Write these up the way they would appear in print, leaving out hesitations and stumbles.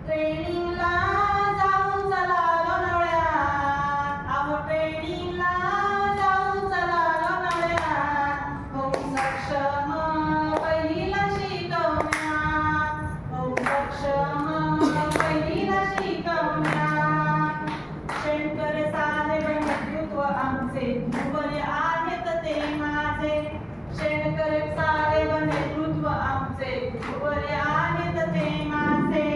ट्रेनिंगला जाऊन चला लोणावळ्यात, अहो ट्रेनिंगला जाऊन चला लोणावळ्यात, होऊ सक्षम पहिलीला शिकवण्यात, होऊ सक्षम पहिलीला शिकवण्यात. शेणकर साहेब नेतृत्व आमचे, गुरुवर आहेत ते माझे. शेणकर साहेब नेतृत्व आमचे, गुरुवर आहेत ते माझे.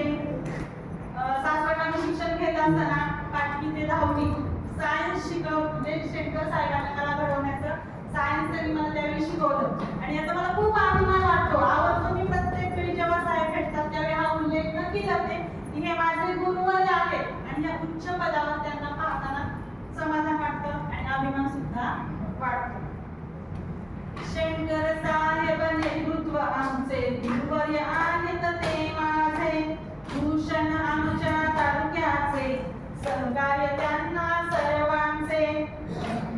सासवड शिक्षण घेत असताना 5वी ते 10वी सायन्स म्हणजे शेणकर साहेबांनी मला घडवण्याचं सायन्स त्यांनी मला त्यावेळी शिकवलं आणि याचा मला खूप अभिमान वाटतो. आवडतो मी प्रत्येक वेळी जेव्हा साहेब भेटतात त्यावेळी हा उल्लेख नक्की करते की हे माझे गुरुवर आहेत आणि या उच्च पदावर त्यांना पाहताना समाधान वाटतं आणि अभिमान सुद्धा वाटतो. शेणकर साहेब नेतृत्व आमचे, गुरुवर आहेत ते माझे. भूषण आमच्या तालुक्याचे, सहकार्य त्यांना सर्वांचे.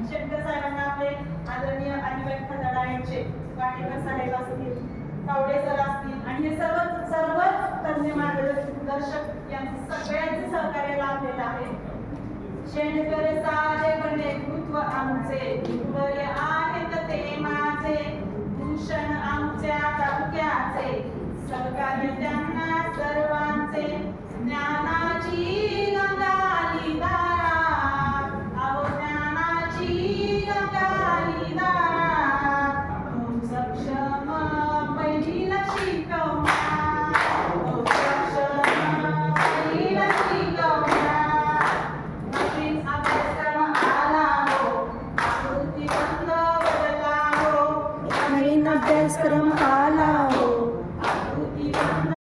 शेणकर साहेबांना आपले आदरणीय अनिबाई खताडा यांचे, वाटेकर साहेब असतील, तावडे सर असतील आणि हे सर्वच तज्ञ मार्गदर्शक यांचे सगळ्यांचे सहकार्य लाभलेलं आहे. शेणकर साहेब नेतृत्व आमचे,